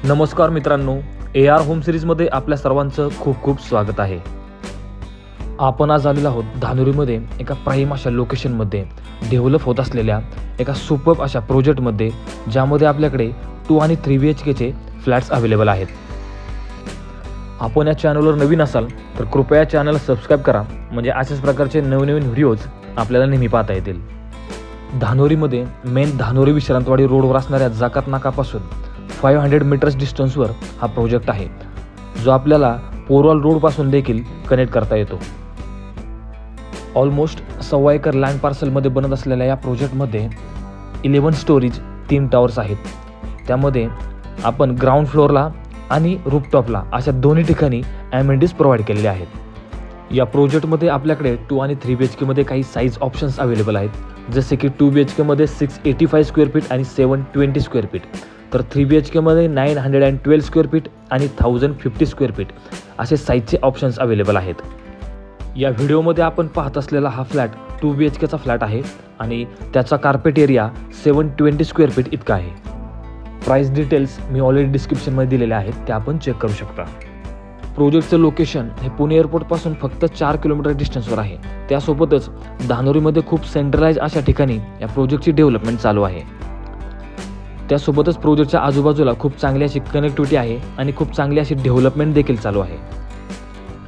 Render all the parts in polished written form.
नमस्कार मित्रांनो, AR home सिरीजमध्ये आपल्या सर्वांचं खूप खूप स्वागत आहे. आपण आज आलेलो आहोत धानुरीमध्ये एका प्राईम अशा लोकेशनमध्ये डेव्हलप होत असलेल्या एका सुपर्ब अशा प्रोजेक्टमध्ये, ज्यामध्ये आपल्याकडे 2 आणि 3 BHKचे फ्लॅट्स अवेलेबल आहेत. आपण या चॅनलवर नवीन असाल तर कृपया या चॅनलला सबस्क्राईब करा, म्हणजे अशाच प्रकारचे नवनवीन व्हिडिओज आपल्याला नेहमी पाहता येतील. धानोरीमध्ये मेन धानोरी विश्रांतवाडी रोडवर असणाऱ्या जाकात नाकापासून 500 मीटर्स डिस्टन्सवर हा प्रोजेक्ट आहे, जो आपल्याला पोरवाल रोडपासून देखील कनेक्ट करता येतो. ऑलमोस्ट 1.25 एकर लँड पार्सलमध्ये बनत असलेल्या या प्रोजेक्टमध्ये 11 स्टोरीज 3 टॉवर्स आहेत. त्यामध्ये आपण ग्राउंड फ्लोअरला आणि रूफटॉपला अशा दोन्ही ठिकाणी ॲमेनिटीज प्रोव्हाइड केलेले आहेत. या प्रोजेक्टमध्ये आपल्याकडे 2 आणि 3 BHKमध्ये काही साईज ऑप्शन्स अवेलेबल आहेत, जसे की 2 BHKमध्ये 685 स्क्वेअर फीट आणि 720 स्क्वेअर फीट, तर 3 BHKमध्ये 912 स्क्वेअर फीट आणि 1050 स्क्वेअर फीट असे साईजचे ऑप्शन्स अवेलेबल आहेत. या व्हिडिओमध्ये आपण पाहत असलेला हा फ्लॅट 2 BHKचा फ्लॅट आहे आणि त्याचा कार्पेट एरिया 720 स्क्वेअर फीट इतका आहे. प्राईस डिटेल्स मी ऑलरेडी डिस्क्रिप्शनमध्ये दिलेले आहेत, ते आपण चेक करू शकता. प्रोजेक्टचं लोकेशन हे पुणे एअरपोर्टपासून फक्त 4 किलोमीटर डिस्टन्सवर आहे. त्यासोबतच धानोरीमध्ये खूप सेंट्रलाइज अशा ठिकाणी या प्रोजेक्टची डेव्हलपमेंट चालू आहे. त्यासोबतच प्रोजेक्टच्या आजूबाजूला खूप चांगली अशी कनेक्टिव्हिटी आहे आणि खूप चांगली अशी डेव्हलपमेंट देखील चालू आहे.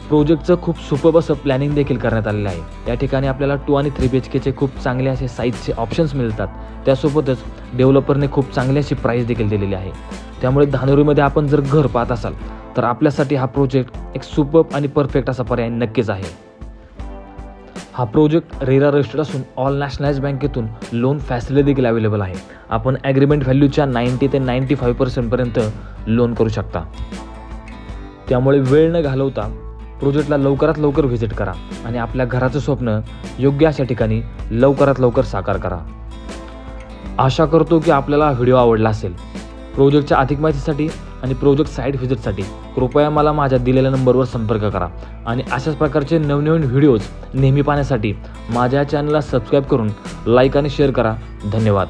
प्रोजेक्टचं खूप सुपर्ब असं प्लॅनिंग देखील करण्यात आलेलं आहे. या ठिकाणी आपल्याला 2 आणि 3 BHKचे खूप चांगले असे साईजचे ऑप्शन्स मिळतात. त्यासोबतच डेव्हलपरने खूप चांगली अशी प्राईस देखील दिलेली आहे. त्यामुळे धानोरीमध्ये आपण जर घर पाहत असाल तर आपल्यासाठी हा प्रोजेक्ट एक सुपर्ब आणि परफेक्ट असा पर्याय नक्कीच आहे. हा प्रोजेक्ट रेरा रजिस्टर्ड असून ऑल नॅशनलाइज बँकेतून लोन फॅसिलिटी देखील अवेलेबल आहे. आपण ॲग्रीमेंट व्हॅल्यूच्या 90 ते 95% पर्यंत लोन करू शकता. त्यामुळे वेळ न घालवता प्रोजेक्टला लवकरात लवकर व्हिजिट करा आणि आपल्या घराचं स्वप्न योग्य अशा ठिकाणी लवकरात लवकर साकार करा. आशा करतो की आपल्याला हा व्हिडिओ आवडला असेल. प्रोजेक्टच्या अधिक माहितीसाठी आणि प्रोजेक्ट साईट व्हिजिटसाठी कृपया मला माझ्या दिलेल्या नंबरवर संपर्क करा आणि अशाच प्रकारचे नवनवीन व्हिडिओज नेहमी पाहण्यासाठी माझ्या चॅनलला सबस्क्राईब करून लाईक आणि शेअर करा. धन्यवाद.